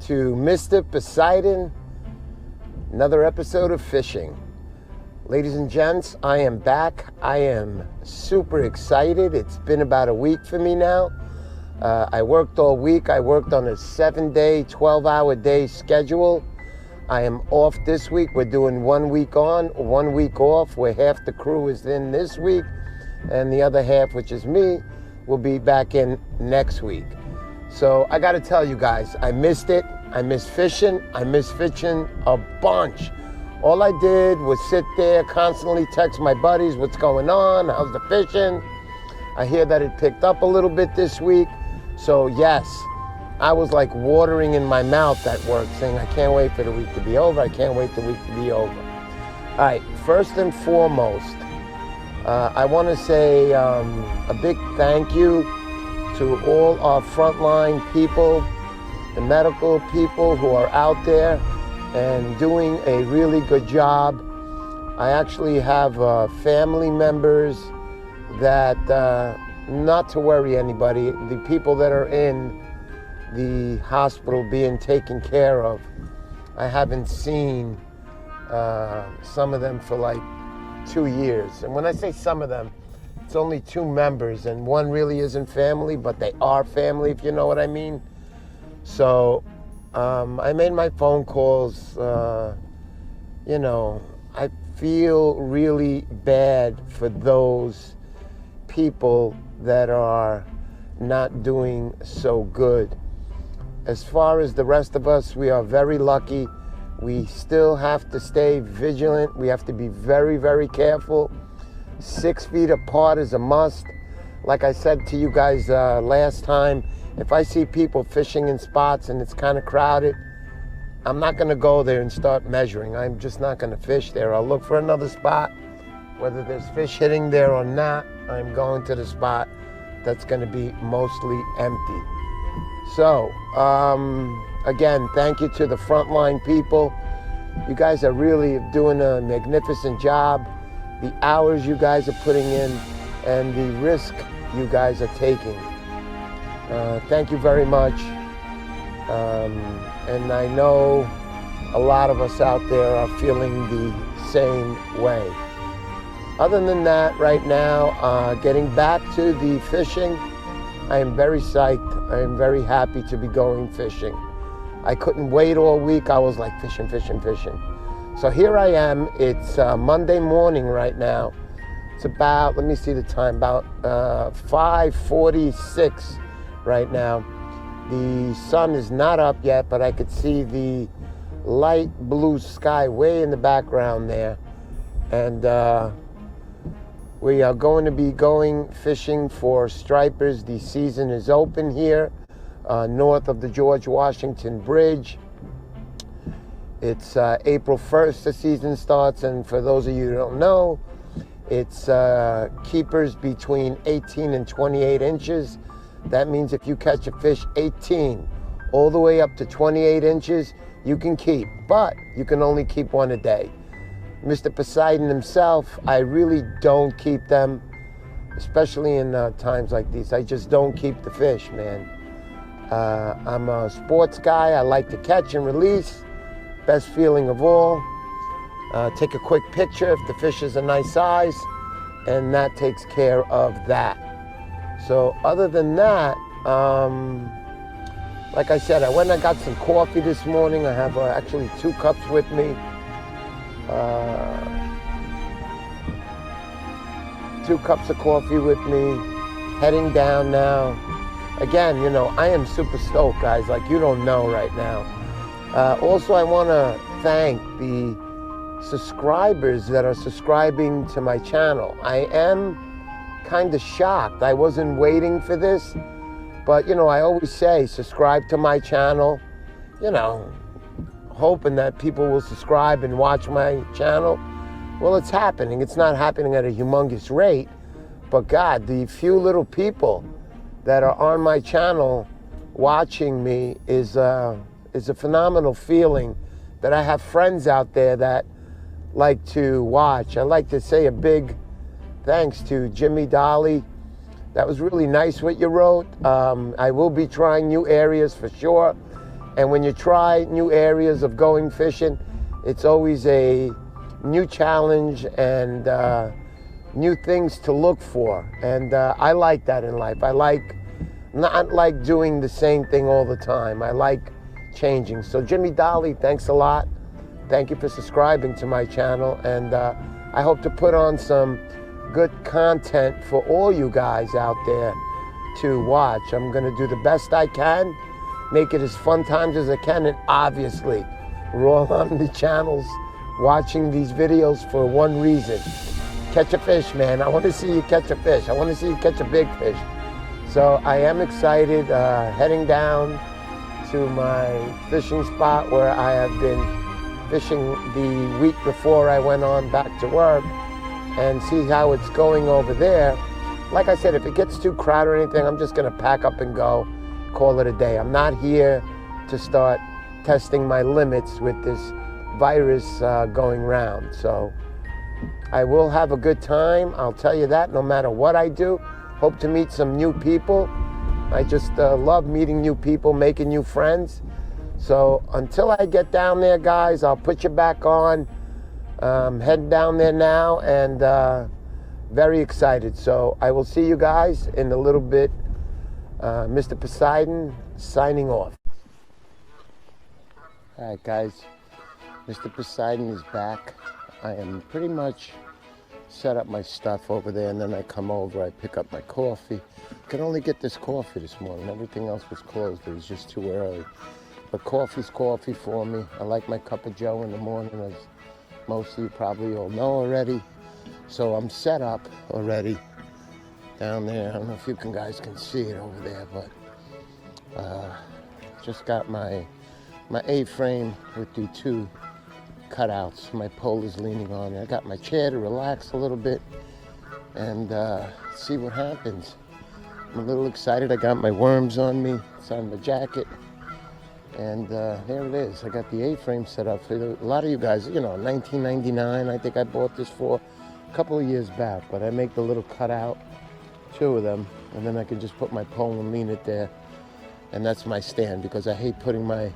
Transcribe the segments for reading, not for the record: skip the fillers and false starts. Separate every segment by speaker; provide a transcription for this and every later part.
Speaker 1: to Mr. Poseidon, another episode of fishing. Ladies and gents, I am back. I am super excited. It's been about a week for me now. I worked all week. I worked on a 7-day, 12-hour day schedule. I am off this week. We're doing 1 week on, 1 week off, where half the crew is in this week, and the other half, which is me, will be back in next week. So I got to tell you guys, I missed it. I miss fishing. I miss fishing a bunch. All I did was sit there, constantly text my buddies, what's going on, how's the fishing? I hear that it picked up a little bit this week. So yes, I was like watering in my mouth at work, saying I can't wait for the week to be over. I can't wait the week to be over. All right, first and foremost, I want to say a big thank you to all our frontline people, the medical people who are out there and doing a really good job. I actually have family members that, not to worry anybody, the people that are in the hospital being taken care of, I haven't seen some of them for like 2 years. And when I say some of them, it's only 2 members, and one really isn't family, but they are family, if you know what I mean. So I made my phone calls. I feel really bad for those people that are not doing so good. As far as the rest of us, we are very lucky. We still have to stay vigilant. We have to be very, very careful. 6 feet apart is a must. Like I said to you guys last time, if I see people fishing in spots and it's kind of crowded, I'm not going to go there and start measuring. I'm just not going to fish there. I'll look for another spot. Whether there's fish hitting there or not, I'm going to the spot that's going to be mostly empty. So, again, thank you to the frontline people. You guys are really doing a magnificent job. The hours you guys are putting in and the risk you guys are taking. Thank you very much. And I know a lot of us out there are feeling the same way. Other than that, right now, getting back to the fishing, I am very psyched. I am very happy to be going fishing. I couldn't wait all week. I was like fishing, fishing, fishing. So here I am. It's Monday morning right now. It's about, let me see the time, about 5:46 right now. The sun is not up yet, but I could see the light blue sky way in the background there. And we are going to be going fishing for stripers. The season is open here, north of the George Washington Bridge. It's April 1st the season starts, and for those of you who don't know, it's keepers between 18 and 28 inches. That means if you catch a fish 18 all the way up to 28 inches, you can keep, but you can only keep one a day. Mr. Poseidon himself, I really don't keep them, especially in times like these. I just don't keep the fish, man. I'm a sports guy. I like to catch and release. Best feeling of all. Take a quick picture if the fish is a nice size, and that takes care of that. So other than that, like I said, I went and I got some coffee this morning. I have actually 2 cups with me. 2 cups of coffee with me, heading down now. Again, I am super stoked, guys, like you don't know right now. Also, I want to thank the subscribers that are subscribing to my channel. I am kind of shocked. I wasn't waiting for this, but I always say subscribe to my channel, hoping that people will subscribe and watch my channel. Well, it's happening. It's not happening at a humongous rate, but God, the few little people that are on my channel watching me is a phenomenal feeling, that I have friends out there that like to watch. I'd like to say a big thanks to Jimmy Dolly. That was really nice what you wrote. I will be trying new areas for sure. And when you try new areas of going fishing, it's always a new challenge and new things to look for. And I like that in life. I like not like doing the same thing all the time. I like changing. So Jimmy Dolly, thanks a lot. Thank you for subscribing to my channel. And I hope to put on some good content for all you guys out there to watch. I'm gonna do the best I can, make it as fun times as I can, and obviously we're all on the channels watching these videos for one reason: catch a fish, man. I want to see you catch a fish. I want to see you catch a big fish. So I am excited, heading down to my fishing spot where I have been fishing the week before I went on back to work, and see how it's going over there. Like I said, if it gets too crowded or anything, I'm just gonna pack up and go, call it a day. I'm not here to start testing my limits with this virus going round. So I will have a good time, I'll tell you that, no matter what I do. Hope to meet some new people. I just love meeting new people, making new friends. So until I get down there, guys, I'll put you back on. Heading down there now, and very excited. So I will see you guys in a little bit. Mr. Poseidon signing off. All right, guys, Mr. Poseidon is back. I am pretty much set up my stuff over there, and then I come over, I pick up my coffee. I could only get this coffee this morning. Everything else was closed. It was just too early. But coffee's coffee for me. I like my cup of joe in the morning, as most of you probably all know already. So I'm set up already down there. I don't know if you guys can see it over there, but just got my A-frame with the two cutouts. My pole is leaning on it. I got my chair to relax a little bit and see what happens. I'm a little excited. I got my worms on me. It's on my jacket. And there it is. I got the A-frame set up. For a lot of you guys, you know, $19.99. I think I bought this for a couple of years back. But I make the little cutout, two of them, and then I can just put my pole and lean it there. And that's my stand, because I hate putting my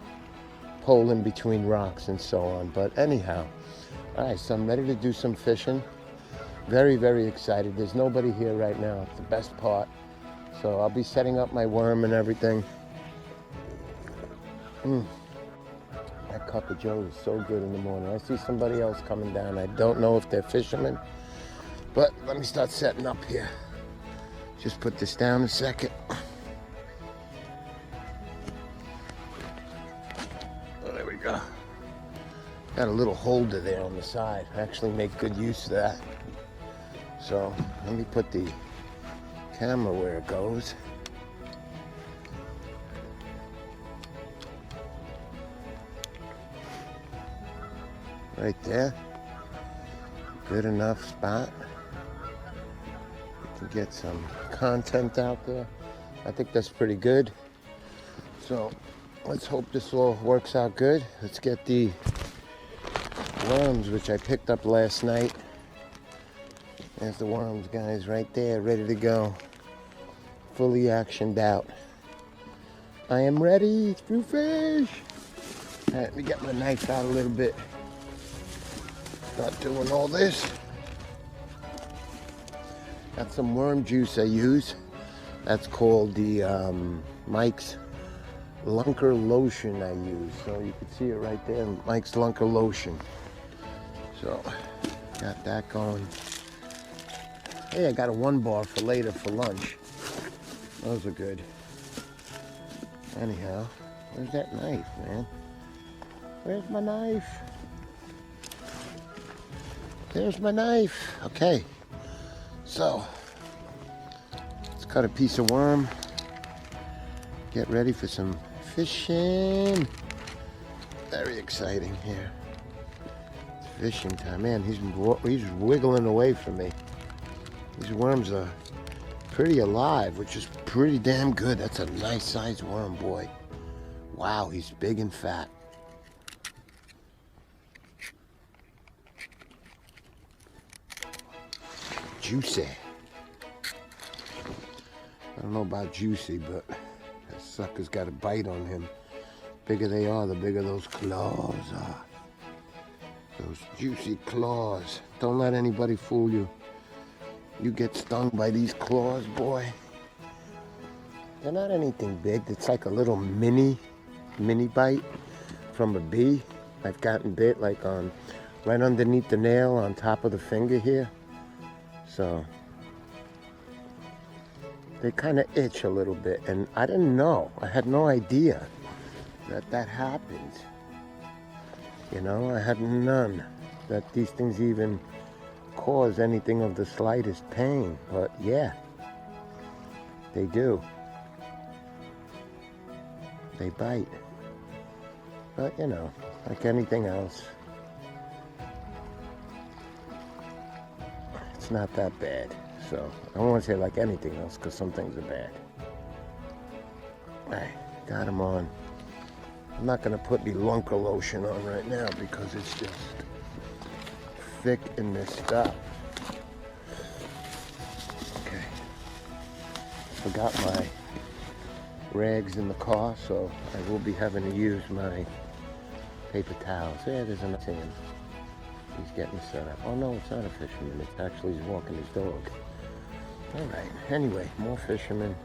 Speaker 1: pole in between rocks and so on. But anyhow, all right, so I'm ready to do some fishing. Very, very excited. There's nobody here right now. It's the best part. So I'll be setting up my worm and everything. That cup of joe is so good in the morning. I see somebody else coming down. I don't know if they're fishermen, but let me start setting up here. Just put this down a second. Oh, there we go. Got a little holder there on the side. I actually make good use of that. So let me put the camera where it goes. Right there. Good enough spot. We can get some content out there. I think that's pretty good. So let's hope this all works out good. Let's get the worms, which I picked up last night. There's the worms, guys, right there, ready to go. Fully actioned out. I am ready to fish. All right, let me get my knife out a little bit. Not doing all this. Got some worm juice I use. That's called the Mike's Lunker Lotion I use. So you can see it right there, Mike's Lunker Lotion. So got that going. Hey, I got a 1 bar for later for lunch. Those are good. Anyhow, where's that knife, man? Where's my knife? There's my knife. Okay, so let's cut a piece of worm. Get ready for some fishing. Very exciting here. It's fishing time. Man, he's wiggling away from me. These worms are pretty alive, which is pretty damn good. That's a nice sized worm, boy. Wow, he's big and fat. Juicy. I don't know about juicy, but that sucker's got a bite on him. bigger they are, the bigger those claws are. Those juicy claws. Don't let anybody fool you. You get stung by these claws, boy. They're not anything big. It's like a little mini bite from a bee. I've gotten bit like on right underneath the nail on top of the finger here. So they kind of itch a little bit, and I didn't know. I had no idea that happens. You know, I had none that these things even cause anything of the slightest pain. But yeah, they do. They bite. But you know, like anything else, it's not that bad. So I don't want to say like anything else, because some things are bad. I got them on. I'm not going to put the Lunker lotion on right now because it's just thick and messed up. Okay. Forgot my rags in the car, so I will be having to use my paper towels. Yeah, there's another thing. He's getting set up. Oh no, it's not a fisherman. It's actually he's walking his dog. All right. Anyway, more fishermen.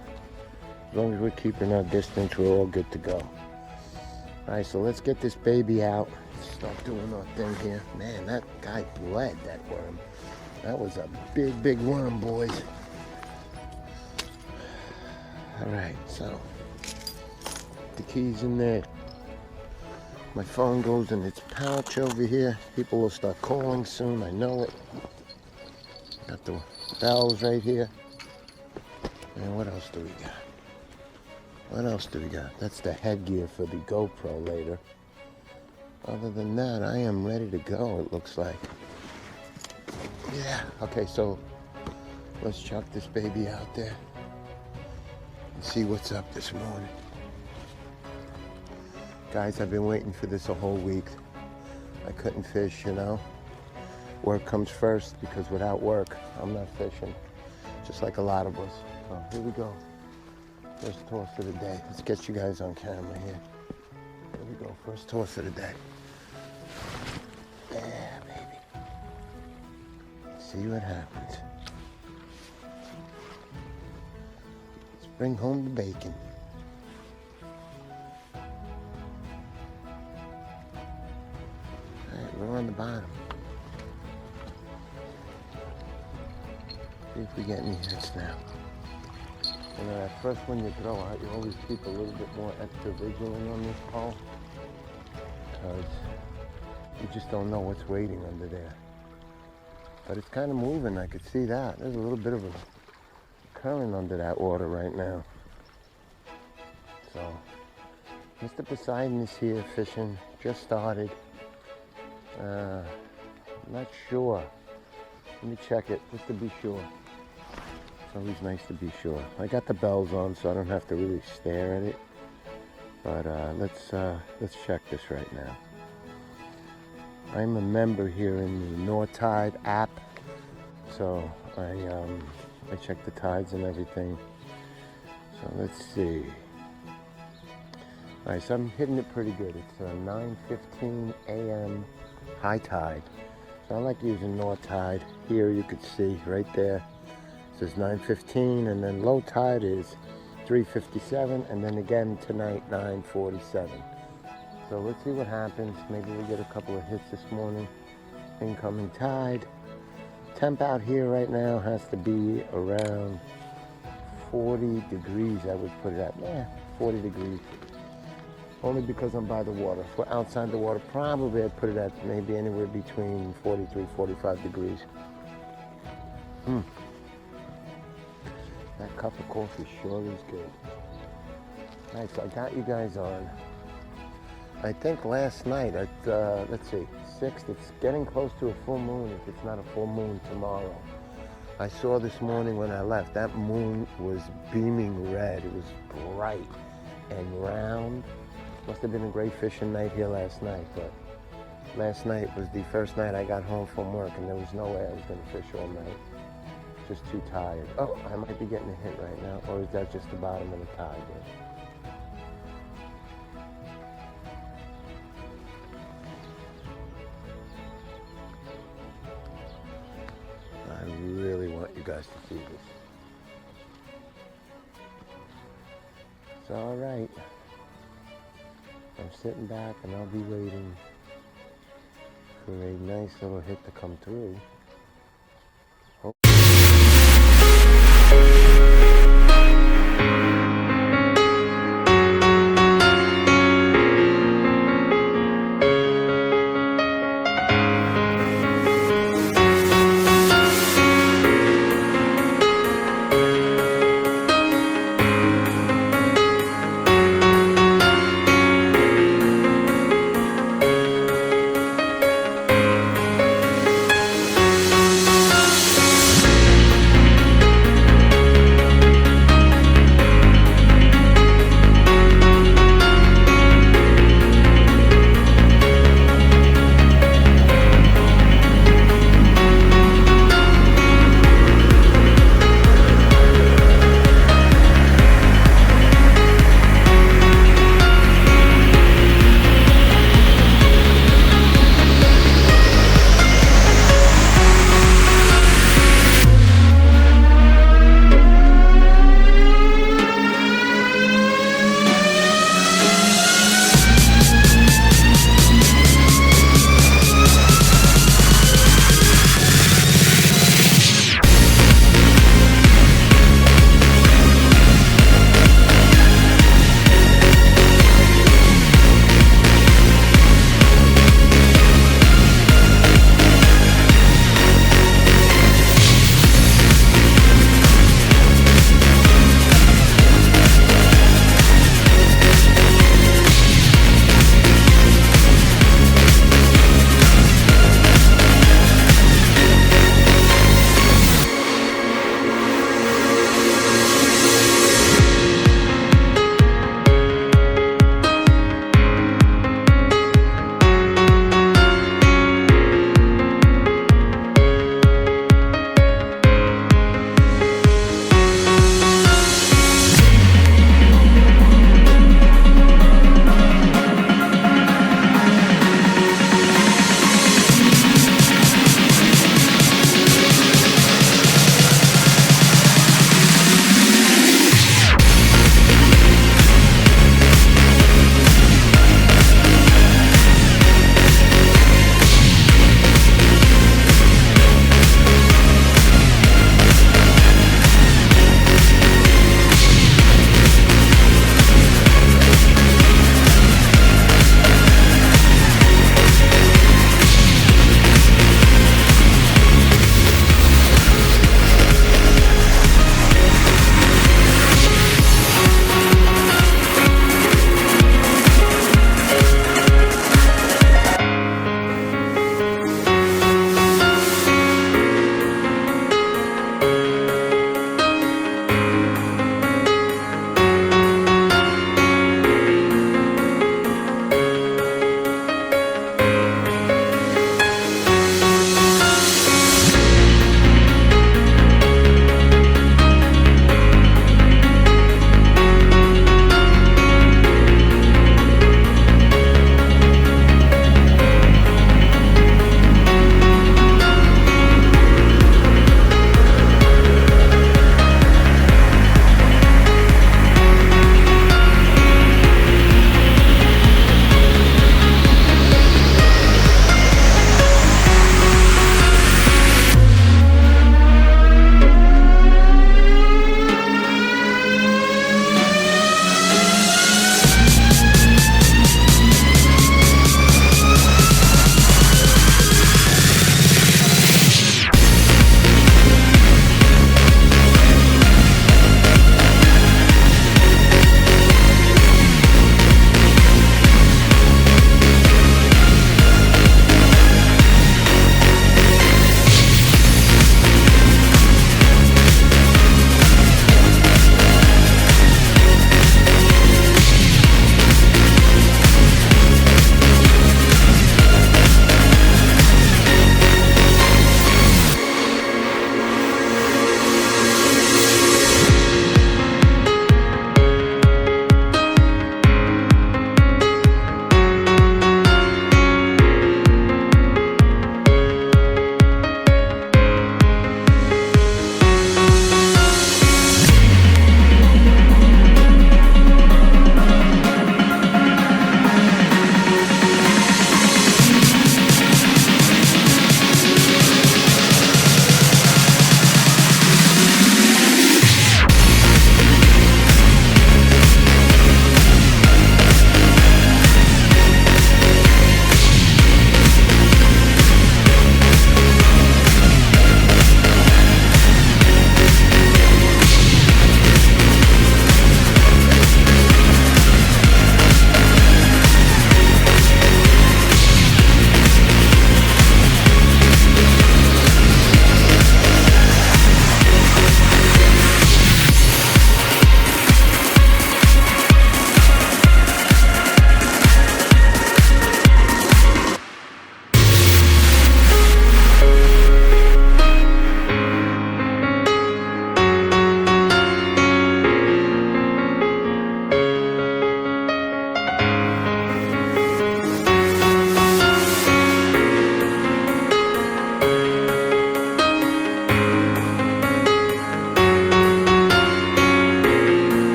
Speaker 1: As long as we're keeping our distance, we're all good to go. All right, so let's get this baby out. Start doing our thing here. Man, that guy bled, that worm. That was a big worm, boys. All right, so the key's in there. My phone goes in its pouch over here. People will start calling soon, I know it. Got the bells right here. And what else do we got? What else do we got? That's the headgear for the GoPro later. Other than that, I am ready to go, it looks like. Yeah, okay, so let's chuck this baby out there and see what's up this morning. Guys, I've been waiting for this a whole week. I couldn't fish, you know. Work comes first, because without work, I'm not fishing. Just like a lot of us. So here we go. First toss of the day. Let's get you guys on camera here. Here we go, first toss of the day. Yeah, baby. See what happens. Let's bring home the bacon. All right, we're on the bottom. See if we get any hits now. You know, that first one you throw out, you always keep a little bit more extra vigilant on this pole, because you just don't know what's waiting under there. But it's kind of moving, I could see that. There's a little bit of a current under that water right now. So, Mr. Poseidon is here fishing, just started. I'm not sure. Let me check it, just to be sure. Always nice to be sure. I got the bells on, so I don't have to really stare at it. But let's check this right now. I'm a member here in the North Tide app, so I check the tides and everything. So let's see. All right, so I'm hitting it pretty good. It's 9:15 a.m. high tide. So I like using North Tide. Here you could see right there. It says 9:15, and then low tide is 3:57, and then again tonight 9:47. So let's see what happens. Maybe we get a couple of hits this morning. Incoming tide. Temp out here right now has to be around 40 degrees. I would put it at 40 degrees. Only because I'm by the water. If we're outside the water, probably I'd put it at maybe anywhere between 43, 45 degrees. That cup of coffee sure is good. All right, so I got you guys on. I think last night at, let's see, 6th, it's getting close to a full moon if it's not a full moon tomorrow. I saw this morning when I left, that moon was beaming red. It was bright and round. Must have been a great fishing night here last night, but last night was the first night I got home from work, and there was no way I was going to fish all night. Just too tired. Oh, I might be getting a hit right now, or is that just the bottom of the tide there? has to see this. It's all right. I'm sitting back and I'll be waiting for a nice little hit to come through.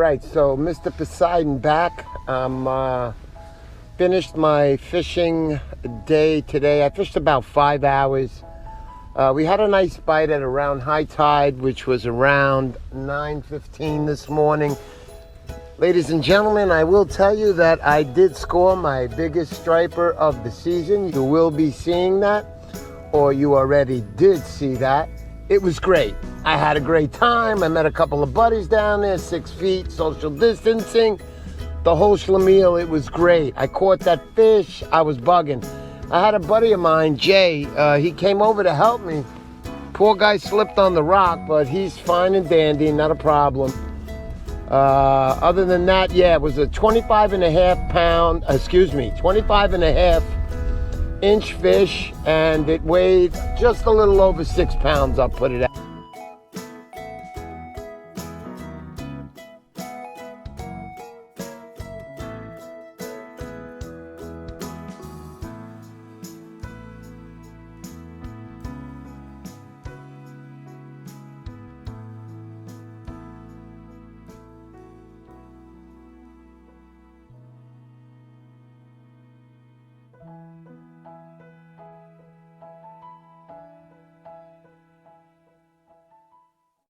Speaker 1: right, so Mr. Poseidon back. Finished my fishing day today. I fished about 5 hours. We had a nice bite at around high tide, which was around 9:15 this morning. Ladies and gentlemen, I will tell you that I did score my biggest striper of the season. You will be seeing that, or you already did see that. It was great. I had a great time. I met a couple of buddies down there, 6 feet, social distancing, the whole schlemiel. It was great. I caught that fish. I was bugging. I had a buddy of mine, Jay. He came over to help me. Poor guy slipped on the rock, but he's fine and dandy, not a problem. Other than that, yeah, it was a 25 and a half inch fish, and it weighed just a little over 6 pounds, I'll put it out.